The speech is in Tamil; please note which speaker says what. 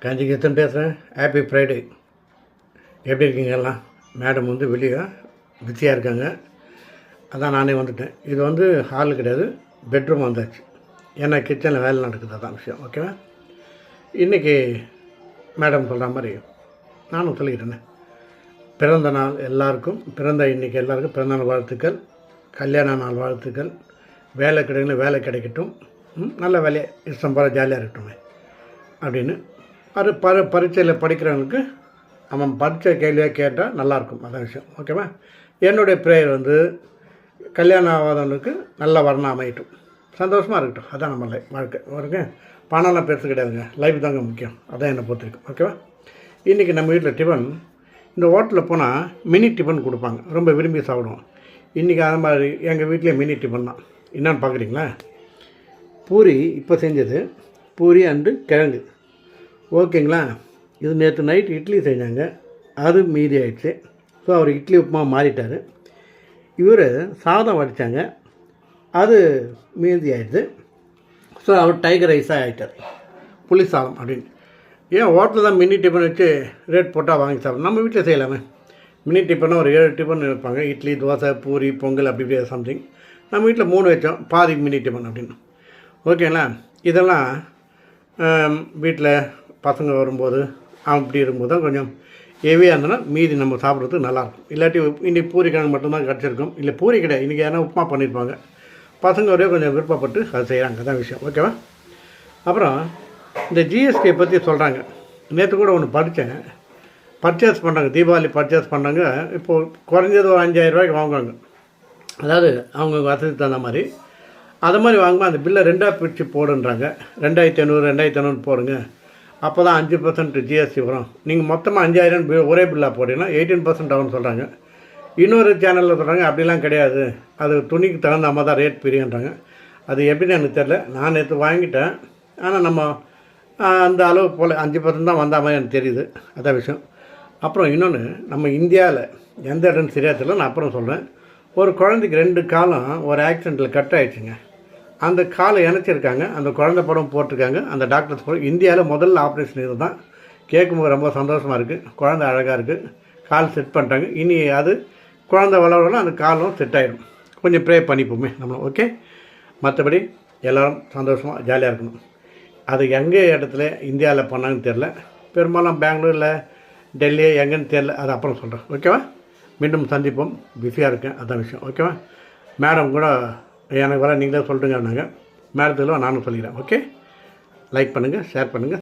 Speaker 1: காஞ்சிகேத்தன் பேசுகிறேன். Happy Friday. எப்படி இருக்கீங்க எல்லாம்? மேடம் வெளியே பிஸியாக இருக்காங்க. அதான் நானே வந்துட்டேன். இது ஹால் கிடையாது, பெட்ரூம் வந்தாச்சு. ஏன்னா கிச்சனில் வேலை நடக்குது, அதான் விஷயம். ஓகேவா? இன்றைக்கி மேடம் சொல்கிற மாதிரி நானும் சொல்லிக்கிறேன்னே. பிறந்த நாள் எல்லாருக்கும், இன்றைக்கி எல்லாருக்கும் பிறந்த நாள் வாழ்த்துக்கள், கல்யாண நாள் வாழ்த்துக்கள். வேலை கிடைக்கல, வேலை கிடைக்கட்டும், நல்ல வேலையை இஷ்டம் போல ஜாலியாக இருக்கட்டுமே அப்படின்னு. அது பரீட்சையில் படிக்கிறவங்களுக்கு அவன் படித்த கேள்வியாக கேட்டால் நல்லாயிருக்கும், அதான் விஷயம். ஓகேவா? என்னுடைய ப்ரேயர் கல்யாணம் ஆகாதவனுக்கு நல்ல வரணம் அமையட்டும், சந்தோஷமாக இருக்கட்டும். அதான் நம்ம வாழ்க்கை. ஓகே, பணம்லாம் பெருசு கிடையாதுங்க, லைஃப் தாங்க முக்கியம். அதான் என்னை பொறுத்திருக்கும். ஓகேவா? இன்றைக்கி நம்ம வீட்டில் டிஃபன், இந்த ஹோட்டலில் போனால் மினி டிஃபன் கொடுப்பாங்க, ரொம்ப விரும்பி சாப்பிடுவோம். இன்றைக்கி அது மாதிரி எங்கள் வீட்டிலே மினி டிஃபன் தான். என்னென்னு பார்க்குறீங்களா? பூரி இப்போ செஞ்சது, பூரி அண்டு கிழங்கு. ஓகேங்களா? இது நேற்று நைட் இட்லி செஞ்சாங்க, அது மீதி ஆயிடுச்சு. ஸோ அவர் இட்லி உப்புமா மாறிட்டார். இவர் சாதம் வடித்தாங்க, அது மீதி ஆயிடுது. ஸோ அவர் டைகர் ரைஸாக ஆகிட்டார், புளி சாதம் அப்படின்னு. ஏன் ஹோட்டலில் தான் மினி டிஃபன் வச்சு ரேட் போட்டால் வாங்கி சாப்பிடும், நம்ம வீட்டில் செய்யலாமே. மினி டிஃபன் ஒரு 7 டிஃபன் வைப்பாங்க, இட்லி, தோசை, பூரி, பொங்கல், அப்படி இப்படி சம்திங். நம்ம வீட்டில் 3 வச்சோம், பாதி மினி டிஃபன் அப்படின்னு. ஓகேங்களா? இதெல்லாம் வீட்டில் பசங்க வரும்போது அப்படி இருக்கும்போது தான் கொஞ்சம் ஹெவியாக இருந்தோன்னா மீதி நம்ம சாப்பிட்றதுக்கு நல்லாயிருக்கும். இல்லாட்டி இன்றைக்கி பூரி கிழங்கு மட்டும்தான் கிடச்சிருக்கும். இல்லை பூரி கிடையாது, இன்றைக்கி யாரும் உப்புமா பண்ணியிருப்பாங்க. பசங்க ஒரே கொஞ்சம் விருப்பப்பட்டு அதை செய்கிறாங்க, தான் விஷயம். ஓகேவா? அப்புறம் இந்த ஜிஎஸ்டியை பற்றி சொல்கிறாங்க. நேற்று கூட ஒன்று படித்தேன். பர்ச்சேஸ் பண்ணுறாங்க, தீபாவளி பர்ச்சேஸ் பண்ணுறாங்க. இப்போது குறைஞ்சது ஒரு 5000 ரூபாய்க்கு வாங்குவாங்க. அதாவது அவங்க வசதி தகுந்த மாதிரி. அது மாதிரி வாங்கும்போது அந்த பில்லை 2ஆக பிரித்து போடுன்றாங்க. 2500 2500 போடுங்க, அப்போ தான் 5% ஜிஎஸ்டி வரும். நீங்கள் மொத்தமாக 5000 ஒரே பில்லாக போட்டிங்கன்னா 18% ஆகும்னு சொல்கிறாங்க. இன்னொரு சேனலில் சொல்கிறாங்க அப்படிலாம் கிடையாது, அது துணிக்கு தகுந்த மாதிரி தான் ரேட் பிரியுன்றாங்க. அது எப்படின்னு எனக்கு தெரில. நான் நேற்று வாங்கிட்டேன், ஆனால் நம்ம அந்த அளவு போல் 5% தான் வந்த மாதிரி எனக்கு தெரியுது, அதான் விஷயம். அப்புறம் இன்னொன்று, நம்ம இந்தியாவில் எந்த இடம்னு சரியாக தெரியல, நான் அப்புறம் சொல்கிறேன். ஒரு குழந்தைக்கு 2 காலம் ஒரு ஆக்சிடெண்ட்டில் கட் ஆகிடுச்சுங்க. அந்த காலை இணைச்சிருக்காங்க, அந்த குழந்தை படம் போட்டிருக்காங்க, அந்த டாக்டர்ஸ் படம். இந்தியாவில் முதல்ல ஆப்ரேஷன் இது தான். கேட்கும்போது ரொம்ப சந்தோஷமாக இருக்குது. குழந்தை அழகாக இருக்குது, கால் செட் பண்ணிட்டாங்க. இனி அது குழந்தை வளரலாம், அந்த காலும் செட் ஆகிடும். கொஞ்சம் ப்ரே பண்ணிப்போமே நம்ம. ஓகே? மற்றபடி எல்லோரும் சந்தோஷமாக ஜாலியாக இருக்கணும். அது எங்கே இடத்துல இந்தியாவில் பண்ணாங்கன்னு தெரில. பெரும்பாலும் பெங்களூரில், டெல்லி, எங்கேன்னு தெரில, அது அப்புறம் சொல்கிறேன். ஓகேவா? மீண்டும் சந்திப்போம். பிஸியாக இருக்கேன், அதான் விஷயம். ஓகேவா? மேடம் கூட எனக்கு நீங்களே சொல்லிட்டுங்கன்னாங்க. மேடத்தில் நானும் சொல்லிக்கிறேன். ஓகே? லைக் பண்ணுங்கள், ஷேர் பண்ணுங்கள்.